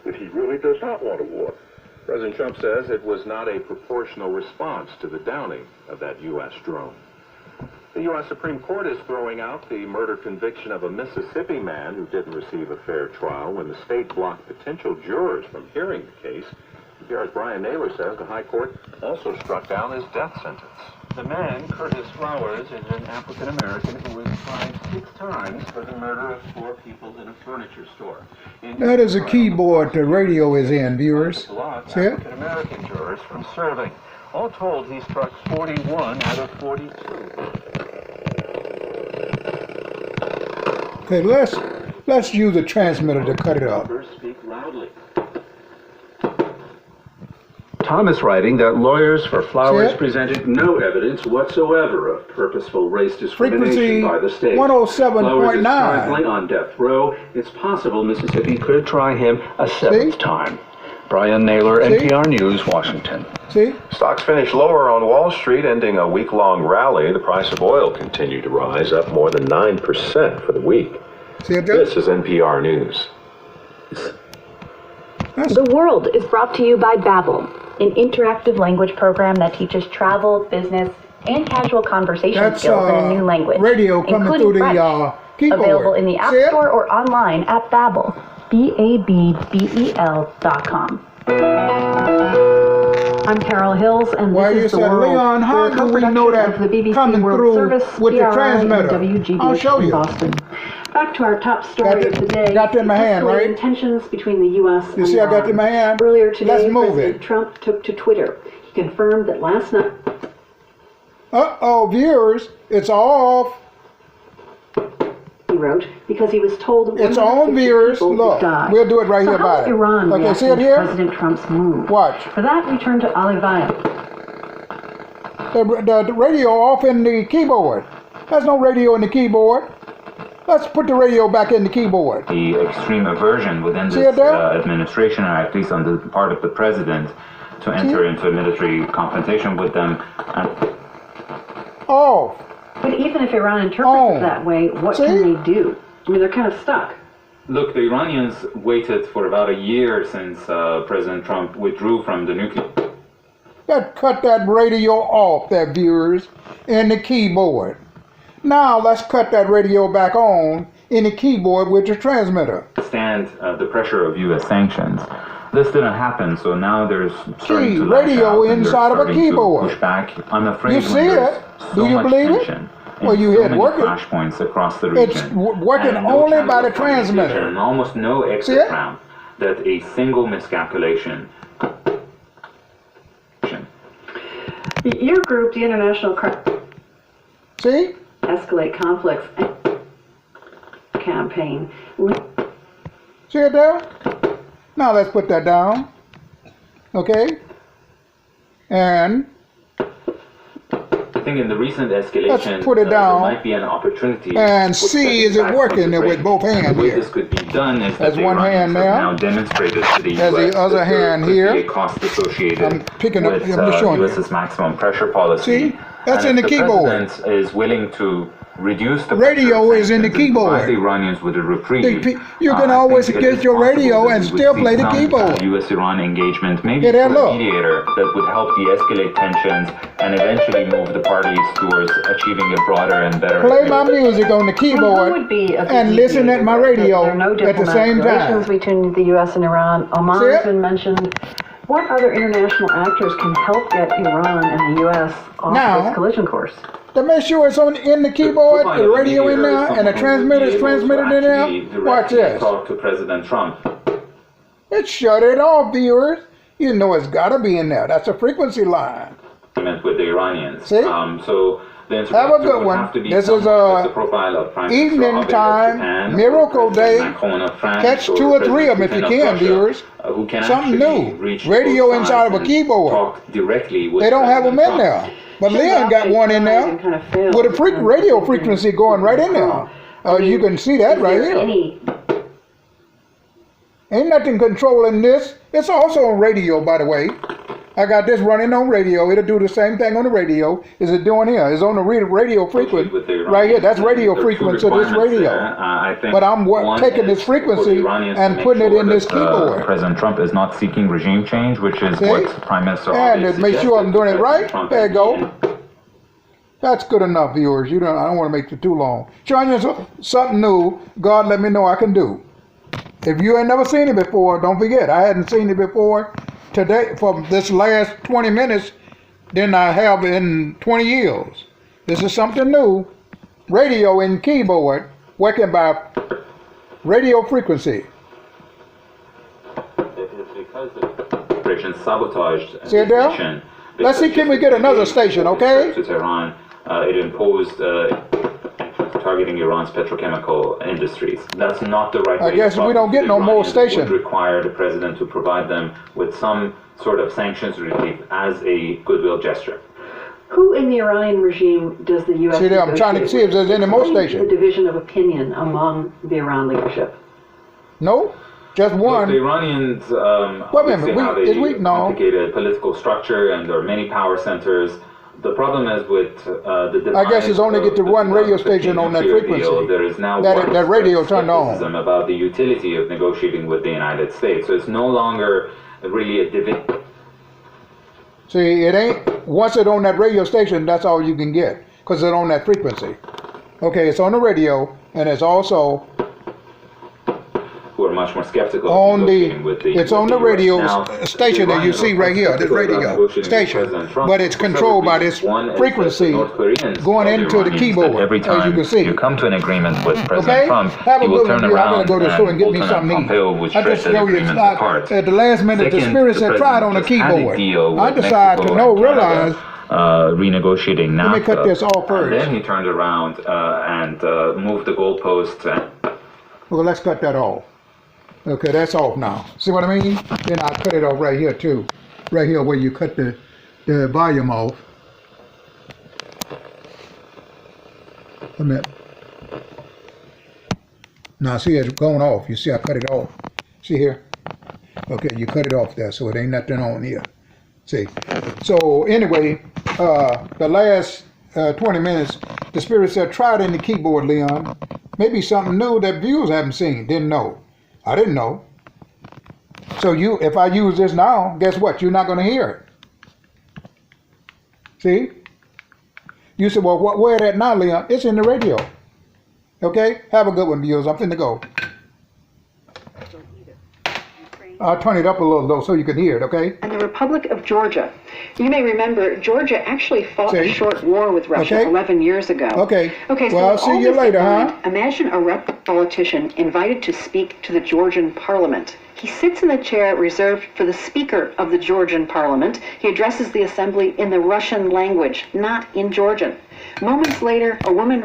that he really does not want a war. President Trump says it was not a proportional response to the downing of that U.S. drone. The U.S. Supreme Court is throwing out the murder conviction of a Mississippi man who didn't receive a fair trial when the state blocked potential jurors from hearing the case. NPR's Brian Naylor says the High Court also struck down his death sentence. The man, Curtis Flowers, is an African-American who was tried 6 times for the murder of 4 people in a furniture store. That is a keyboard the radio is in, viewers. Blocked See it? African-American jurors from serving. All told, he struck 41 out of 42. Okay, let's use the transmitter to cut it up. Numbers speak loudly. Thomas writing that lawyers for Flowers See it? presented no evidence whatsoever of purposeful race discrimination Frequency by the state. 107.9. Flowers is currently on death row. It's possible Mississippi could try him a 7th time. Brian Naylor, See? NPR News, Washington. See? Stocks finished lower on Wall Street, ending a week-long rally. The price of oil continued to rise, up more than 9% for the week. See it there? This is NPR News. The World is brought to you by Babbel, an interactive language program that teaches travel, business, and casual conversation That's skills in a new language, radio coming including through the French. keyboard. Available in the App See it? Store or online at Babbel, BABBEL.com. I'm Carol Hills, and Why this you is The said, World. Leon, how We're a do we co-production know that of the BBC coming World through Service, with the PRI, transmitter? and WGBH I'll show you. in Boston. Back to our top story Got of it- the day. got it in my hand, escalating right? tensions between the U.S. You and see I got Iran. it in my hand? Earlier today, Let's move President it. Trump took to Twitter. He confirmed that last night Uh-oh, viewers, it's off. he wrote because he was told It's 150 on, viewers. people Look, died. we'll do it right So here how by is it. Iran Okay, see reacting it to here? President Trump's move? Watch. For that, we turn to Ali Vaya. The radio off in the keyboard. There's no radio in the keyboard. Let's put the radio back in the keyboard. The extreme aversion within See this it there? administration, or at least on the part of the president, to enter into a military confrontation with them. Off. But even if Iran interprets Oh. it that way, what See? can they do? I mean, they're kind of stuck. Look, the Iranians waited for about a year since President Trump withdrew from the nuclear. Cut that radio off, there, viewers, in the keyboard. Now let's cut that radio back on in the keyboard with the transmitter. Stand the pressure of U.S. sanctions. This didn't happen, so now there's starting Key, to lash radio out, and they're inside of a starting to keyboard. push back. I'm afraid You when see there's it? so Do you much believe it? tension Well, and you so hear it many working. flashpoints across the It's region. working and no only channel by the of communication transmitter. and almost no See exit it? ramp, that a single miscalculation. Your group, the International See? Escalate Conflicts campaign. See it there? Now let's put that down. Okay? And I think in the recent escalation, Let's put it down there might be an opportunity. and which see, gets is it back working from the with break. both hands The way here? this could be done is That's that the one Iranians hand have now. now demonstrated to the There's the U.S. other that there hand could here. be a cost associated I'm picking up- with I'm just showing you. U.S.'s maximum pressure policy. See? That's And in if the keyboard. President is willing to reduce the Radio pressure is in the sanctions and keyboard. provide the Iranians with a reprieve. You can I always think it get is your radio possible that and we would still see play the some, keyboard. U.S.-Iran engagement, maybe Yeah, there, through a look. mediator that would help de-escalate tensions and eventually move the parties towards achieving a broader and better Play my music on the keyboard Who would be a and listen at my radio There are no at the diplomatic same relations time. between the U.S. and Iran. Oman See has it? been mentioned. What other international actors can help get Iran and the U.S. off Now, this collision course? To make sure it's on in the keyboard, the radio in there, and the transmitter is transmitted in there. Watch this. Talk to President Trump. It shut it off, viewers. You know it's got to be in there. That's a frequency line. With the Iranians. See? So the Have a interlocutor good would one. have to be This is someone with the profile of Prime Minister evening Abe of time, Japan, miracle or President day. Macron of France, Catch or 2 or 3 of them if President you Putin can, of Russia, viewers. who can Something actually new. reach Radio both inside of a sides keyboard. and talk directly with They don't have them President in Trump. there. But Leon got one in there with a radio frequency going right in there. You can see that right here. Ain't nothing controlling this. It's also on radio, by the way. I got this running on radio. It'll do the same thing on the radio as it's doing here. It's on the radio frequency right here. That's radio frequency. This radio. I think but I'm taking this frequency and putting it in this keyboard. President Trump is not seeking regime change, which is what Prime Minister and Abe make sure I'm doing it right. Trump There you go. That's good enough, viewers. I don't want to make it too long. Showing you something new. God, let me know I can do. If you ain't never seen it before, don't forget. I hadn't seen it before today for this last 20 minutes than I have in 20 years. This is something new. Radio and keyboard working by radio frequency. It is because the administration sabotaged See it there? mission. Let's see, can we get another station, okay? To Tehran, it imposed targeting Iran's petrochemical industries. That's not the right way. I guess we don't get no more stations. Would require the president to provide them with some sort of sanctions relief as a goodwill gesture. Who in the Iranian regime does the U.S. See there, I'm trying to see if there's any more stations. The division of opinion among the Iran leadership. No, just one. Look, the Iranians Wait a minute, have a no. complicated political structure, and there are many power centers. The problem is with the I guess it's only get to one radio station on that frequency. There is now that radio turned on. About the utility of negotiating with the United States. So it's no longer really a division. See, it ain't, once it's on that radio station, that's all you can get, because it's on that frequency. Okay, it's on the radio, and it's also who are much more skeptical on it's on the radio station that you see right here, this radio station, but it's controlled by this frequency going into the keyboard, every time as you can see. you come to an agreement with President Trump, he will turn around and go to the store and get me something to eat. I just show you it's not, at the last minute, the Spirit said try it on the keyboard. I decided to realize renegotiating NAFTA. Let me cut this off first. And then he turned around and moved the goalposts. Well, let's cut that off. Okay, that's off now. See what I mean? Then I cut it off right here too. Right here where you cut the volume off. A minute. Now see it's going off. You see I cut it off. See here? Okay, you cut it off there, so it ain't nothing on here. See? So anyway, the last 20 minutes, the Spirit said, try it in the keyboard, Leon. Maybe something new that viewers haven't seen, didn't know. I didn't know. So if I use this now, guess what? You're not going to hear it. See? You said, well, where that now, Leon? It's in the radio. Okay? Have a good one, viewers. I'm finna go. I'll turn it up a little, though, so you can hear it, okay? And the Republic of Georgia. You may remember, Georgia actually fought a short war with Russia 11 years ago. Okay. Okay, so well, I'll see you later, huh? Imagine a politician invited to speak to the Georgian parliament. He sits in the chair reserved for the Speaker of the Georgian parliament. He addresses the assembly in the Russian language, not in Georgian. Moments later, a woman